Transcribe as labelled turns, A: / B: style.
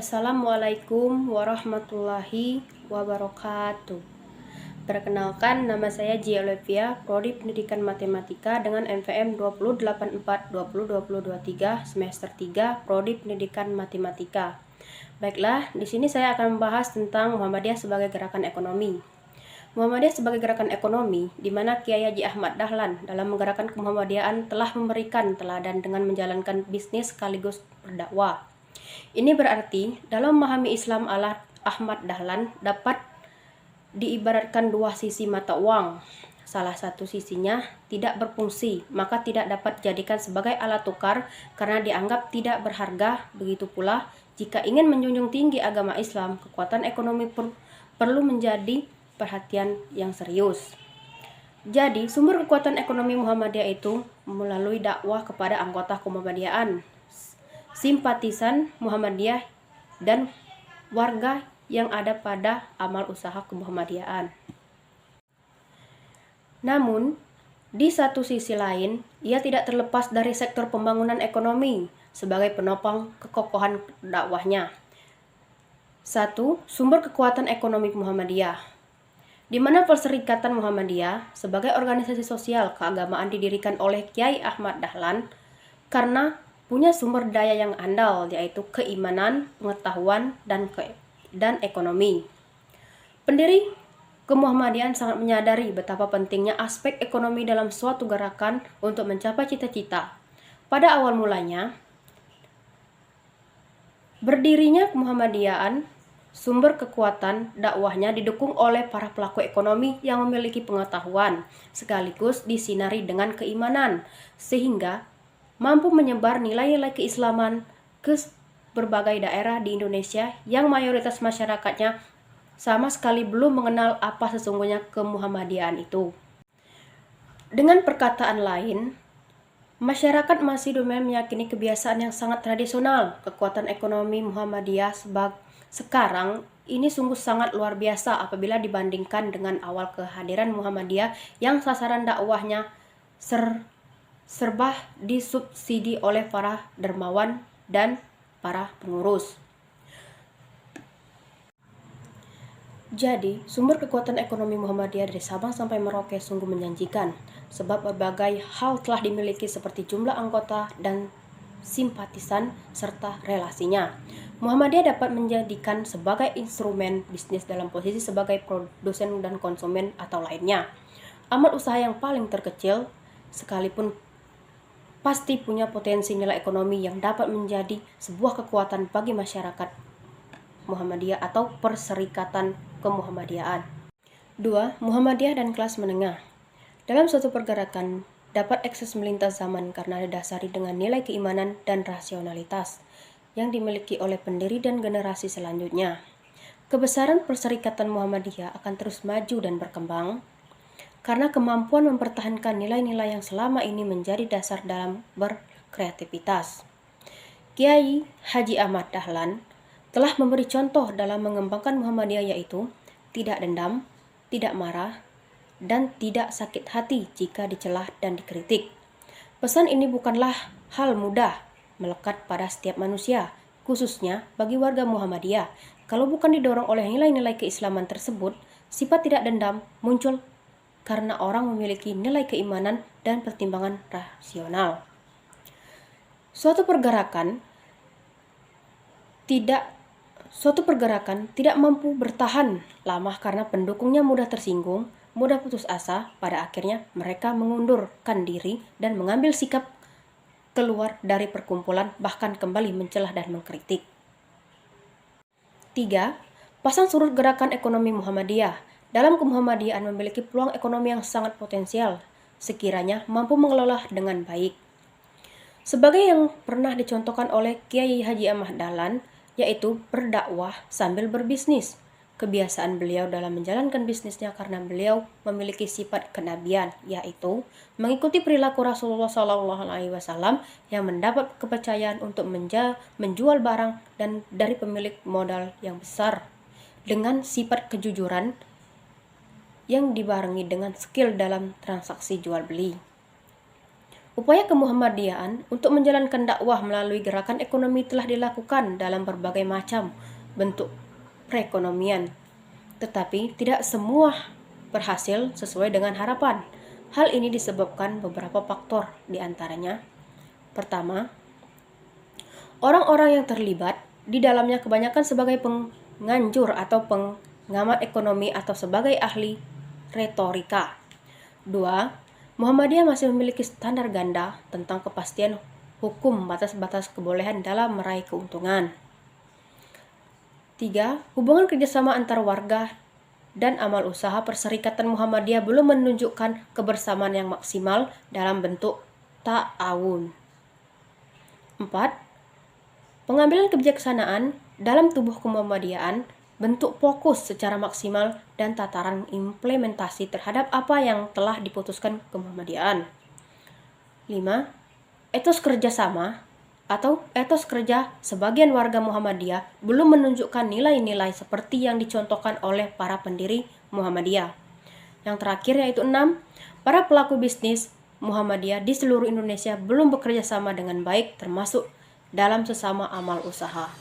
A: Assalamualaikum warahmatullahi wabarakatuh. Perkenalkan, nama saya Gia Olivia, Prodi Pendidikan Matematika dengan MVM 2084202023 semester 3 Prodi Pendidikan Matematika. Baiklah, di sini saya akan membahas tentang Muhammadiyah sebagai gerakan ekonomi. Muhammadiyah sebagai gerakan ekonomi, di mana Kiai Haji Ahmad Dahlan dalam menggerakkan kemuhammadiyaan telah memberikan teladan dengan menjalankan bisnis sekaligus berdakwah. Ini berarti dalam memahami Islam ala Ahmad Dahlan dapat diibaratkan dua sisi mata uang. Salah satu sisinya tidak berfungsi, maka tidak dapat dijadikan sebagai alat tukar karena dianggap tidak berharga. Begitu pula, jika ingin menjunjung tinggi agama Islam, kekuatan ekonomi perlu menjadi perhatian yang serius. Jadi, sumber kekuatan ekonomi Muhammadiyah itu melalui dakwah kepada anggota kemuhammadiyaan, simpatisan Muhammadiyah, dan warga yang ada pada amal usaha kemuhammadiyaan. Namun, di satu sisi lain, ia tidak terlepas dari sektor pembangunan ekonomi sebagai penopang kekokohan dakwahnya. 1. Sumber kekuatan ekonomi Muhammadiyah, di mana Perserikatan Muhammadiyah sebagai organisasi sosial keagamaan didirikan oleh Kiai Ahmad Dahlan karena punya sumber daya yang andal, yaitu keimanan, pengetahuan, dan ekonomi. Pendiri kemuhammadiyaan sangat menyadari betapa pentingnya aspek ekonomi dalam suatu gerakan untuk mencapai cita-cita. Pada awal mulanya, berdirinya kemuhammadiyaan, sumber kekuatan dakwahnya didukung oleh para pelaku ekonomi yang memiliki pengetahuan, sekaligus disinari dengan keimanan, sehingga mampu menyebar nilai-nilai keislaman ke berbagai daerah di Indonesia yang mayoritas masyarakatnya sama sekali belum mengenal apa sesungguhnya kemuhammadiyaan itu. Dengan perkataan lain, masyarakat masih dominan meyakini kebiasaan yang sangat tradisional. Kekuatan ekonomi Muhammadiyah sekarang ini sungguh sangat luar biasa apabila dibandingkan dengan awal kehadiran Muhammadiyah yang sasaran dakwahnya serba disubsidi oleh para dermawan dan para pengurus. Jadi, sumber kekuatan ekonomi Muhammadiyah dari Sabang sampai Merauke sungguh menjanjikan, sebab berbagai hal telah dimiliki seperti jumlah anggota dan simpatisan serta relasinya. Muhammadiyah dapat menjadikan sebagai instrumen bisnis dalam posisi sebagai produsen dan konsumen atau lainnya. Amal usaha yang paling terkecil sekalipun pasti punya potensi nilai ekonomi yang dapat menjadi sebuah kekuatan bagi masyarakat Muhammadiyah atau perserikatan kemuhammadiyaan. 2. Muhammadiyah dan kelas menengah. Dalam suatu pergerakan dapat eksis melintas zaman karena didasari dengan nilai keimanan dan rasionalitas yang dimiliki oleh pendiri dan generasi selanjutnya. Kebesaran perserikatan Muhammadiyah akan terus maju dan berkembang karena kemampuan mempertahankan nilai-nilai yang selama ini menjadi dasar dalam berkreativitas. Kiai Haji Ahmad Dahlan telah memberi contoh dalam mengembangkan Muhammadiyah, yaitu tidak dendam, tidak marah, dan tidak sakit hati jika dicelah dan dikritik. Pesan ini bukanlah hal mudah melekat pada setiap manusia, khususnya bagi warga Muhammadiyah. Kalau bukan didorong oleh nilai-nilai keislaman tersebut, sifat tidak dendam muncul karena orang memiliki nilai keimanan dan pertimbangan rasional. Suatu pergerakan tidak mampu bertahan lama karena pendukungnya mudah tersinggung, mudah putus asa. Pada akhirnya mereka mengundurkan diri dan mengambil sikap keluar dari perkumpulan, bahkan kembali mencelah dan mengkritik. 3. Pasang surut gerakan ekonomi Muhammadiyah. Dalam kemuhammadiyaan memiliki peluang ekonomi yang sangat potensial sekiranya mampu mengelola dengan baik. Sebagai yang pernah dicontohkan oleh Kiai Haji Ahmad Dahlan, yaitu berdakwah sambil berbisnis. Kebiasaan beliau dalam menjalankan bisnisnya karena beliau memiliki sifat kenabian, yaitu mengikuti perilaku Rasulullah SAW yang mendapat kepercayaan untuk menjual barang dan dari pemilik modal yang besar dengan sifat kejujuran yang dibarengi dengan skill dalam transaksi jual beli. Upaya kemuhammadiyaan untuk menjalankan dakwah melalui gerakan ekonomi telah dilakukan dalam berbagai macam bentuk perekonomian, tetapi tidak semua berhasil sesuai dengan harapan. Hal ini disebabkan beberapa faktor, di antaranya: pertama, orang-orang yang terlibat di dalamnya kebanyakan sebagai penganjur atau pengamat ekonomi atau sebagai ahli retorika. 2. Muhammadiyah masih memiliki standar ganda tentang kepastian hukum batas-batas kebolehan dalam meraih keuntungan. 3. Hubungan kerjasama antar warga dan amal usaha Perserikatan Muhammadiyah belum menunjukkan kebersamaan yang maksimal dalam bentuk ta'awun. 4. Pengambilan kebijaksanaan dalam tubuh kemuhammadiyaan bentuk fokus secara maksimal dan tataran implementasi terhadap apa yang telah diputuskan kemuhammadiyaan. 5. Etos kerjasama atau etos kerja sebagian warga Muhammadiyah belum menunjukkan nilai-nilai seperti yang dicontohkan oleh para pendiri Muhammadiyah. Yang terakhir yaitu 6. Para pelaku bisnis Muhammadiyah di seluruh Indonesia belum bekerja sama dengan baik termasuk dalam sesama amal usaha.